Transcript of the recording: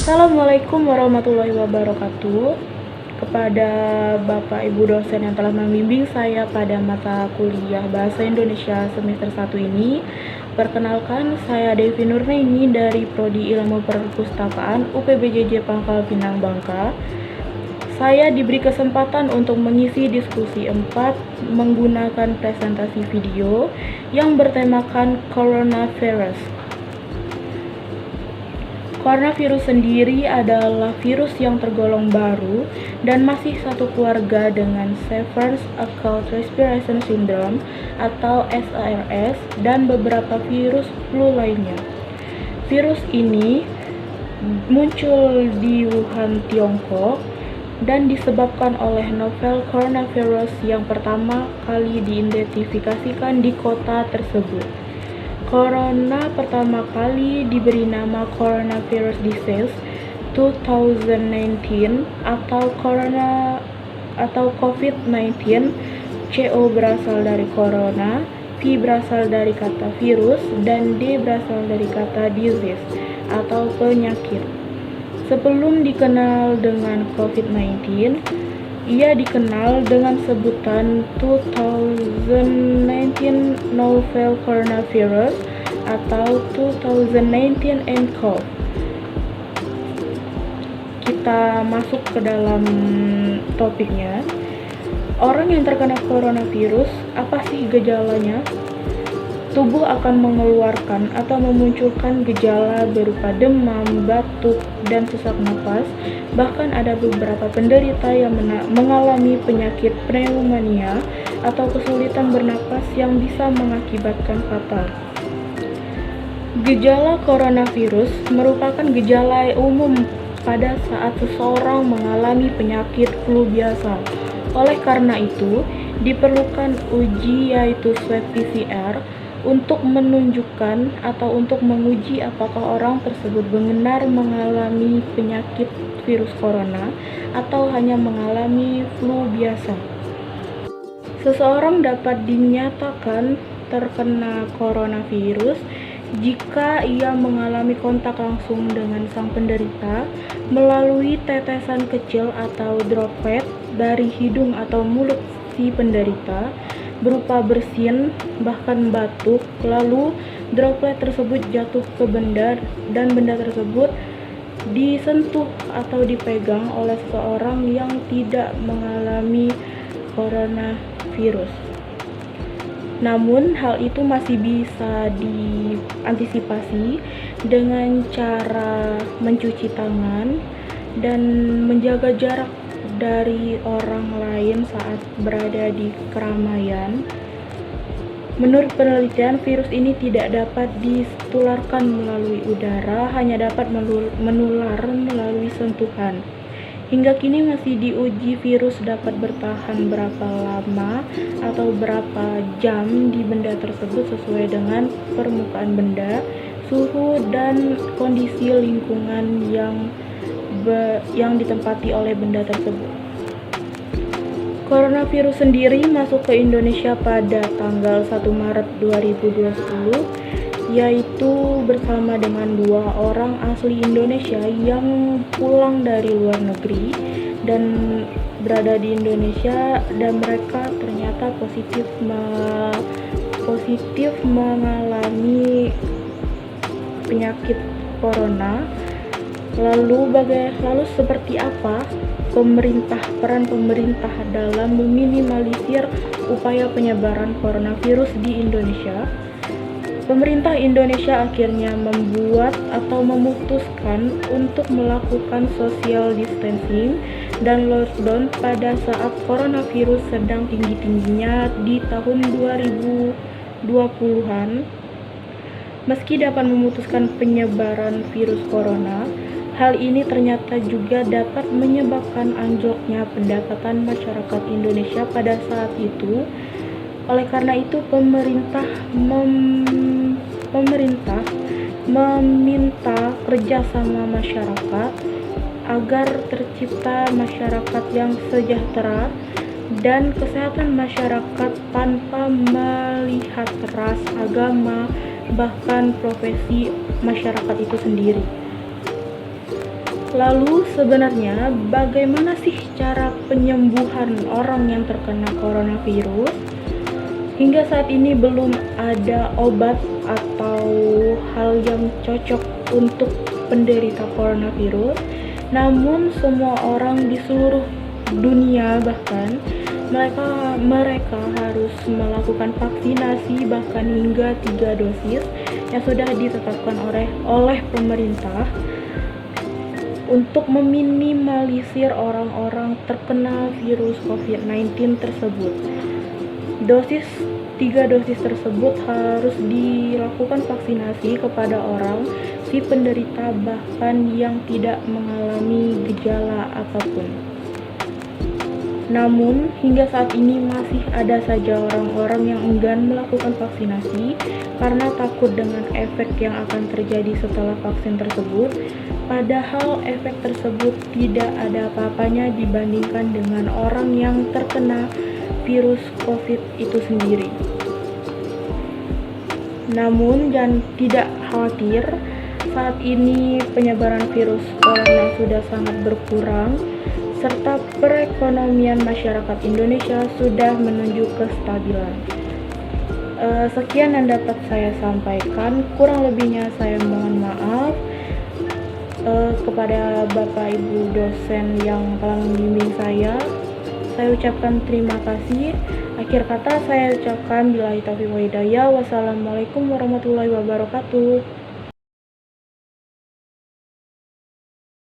Assalamualaikum warahmatullahi wabarakatuh. Kepada Bapak Ibu dosen yang telah membimbing saya pada mata kuliah Bahasa Indonesia semester 1 ini, perkenalkan saya Devi Nurnaini dari Prodi Ilmu Perpustakaan UPBJJ Pangkal Pinang Bangka. Saya diberi kesempatan untuk mengisi diskusi 4 menggunakan presentasi video yang bertemakan coronavirus. Coronavirus sendiri adalah virus yang tergolong baru dan masih satu keluarga dengan Severe Acute Respiratory Syndrome atau SARS dan beberapa virus flu lainnya. Virus ini muncul di Wuhan, Tiongkok dan disebabkan oleh novel coronavirus yang pertama kali diidentifikasikan di kota tersebut. Corona pertama kali diberi nama Coronavirus Disease 2019 atau COVID-19. CO berasal dari corona, V berasal dari kata virus, dan D berasal dari kata disease atau penyakit. Sebelum dikenal dengan COVID-19, ia dikenal dengan sebutan 2019 Novel Coronavirus atau 2019 nCoV. Kita masuk ke dalam topiknya. Orang yang terkena coronavirus, apa sih gejalanya? Tubuh akan mengeluarkan atau memunculkan gejala berupa demam, batuk, dan sesak napas. Bahkan ada beberapa penderita yang mengalami penyakit pneumonia atau kesulitan bernapas yang bisa mengakibatkan fatal. Gejala coronavirus merupakan gejala umum pada saat seseorang mengalami penyakit flu biasa. Oleh karena itu, diperlukan uji yaitu swab PCR untuk menunjukkan atau untuk menguji apakah orang tersebut benar mengalami penyakit virus corona atau hanya mengalami flu biasa. Seseorang dapat dinyatakan terkena coronavirus jika ia mengalami kontak langsung dengan sang penderita melalui tetesan kecil atau droplet dari hidung atau mulut si penderita berupa bersin, bahkan batuk, lalu droplet tersebut jatuh ke benda dan benda tersebut disentuh atau dipegang oleh seseorang yang tidak mengalami coronavirus. Namun, hal itu masih bisa diantisipasi dengan cara mencuci tangan dan menjaga jarak dari orang lain saat berada di keramaian. Menurut penelitian, virus ini tidak dapat ditularkan melalui udara, hanya dapat menular melalui sentuhan. Hingga kini masih diuji virus dapat bertahan berapa lama atau berapa jam di benda tersebut sesuai dengan permukaan benda, suhu, dan kondisi lingkungan yang ditempati oleh benda tersebut. Coronavirus sendiri masuk ke Indonesia pada tanggal 1 Maret 2020, yaitu bersama dengan 2 orang asli Indonesia yang pulang dari luar negeri dan berada di Indonesia, dan mereka ternyata positif mengalami penyakit corona. Lalu seperti apa peran pemerintah dalam meminimalisir upaya penyebaran coronavirus di Indonesia? Pemerintah Indonesia akhirnya membuat atau memutuskan untuk melakukan social distancing dan lockdown pada saat coronavirus sedang tinggi-tingginya di tahun 2020-an. Meski dapat memutuskan penyebaran virus corona, hal ini ternyata juga dapat menyebabkan anjloknya pendapatan masyarakat Indonesia pada saat itu. Oleh karena itu, pemerintah meminta kerjasama masyarakat agar tercipta masyarakat yang sejahtera dan kesehatan masyarakat tanpa melihat ras, agama, bahkan profesi masyarakat itu sendiri. Lalu sebenarnya bagaimana sih cara penyembuhan orang yang terkena coronavirus? Hingga saat ini belum ada obat atau hal yang cocok untuk penderita coronavirus. Namun semua orang di seluruh dunia bahkan mereka harus melakukan vaksinasi bahkan hingga 3 dosis yang sudah ditetapkan oleh pemerintah untuk meminimalisir orang-orang terkena virus COVID-19 tersebut. 3 dosis tersebut harus dilakukan vaksinasi kepada orang si penderita bahkan yang tidak mengalami gejala apapun. Namun, hingga saat ini masih ada saja orang-orang yang enggan melakukan vaksinasi karena takut dengan efek yang akan terjadi setelah vaksin tersebut, padahal efek tersebut tidak ada apa-apanya dibandingkan dengan orang yang terkena virus COVID itu sendiri. Namun, jangan tidak khawatir, saat ini penyebaran virus corona sudah sangat berkurang, serta perekonomian masyarakat Indonesia sudah menuju kestabilan. Sekian yang dapat saya sampaikan, kurang lebihnya saya mohon maaf kepada Bapak Ibu dosen yang telah membimbing saya. Saya ucapkan terima kasih. Akhir kata saya ucapkan billahi taufiq wa hidayah. Wassalamualaikum warahmatullahi wabarakatuh.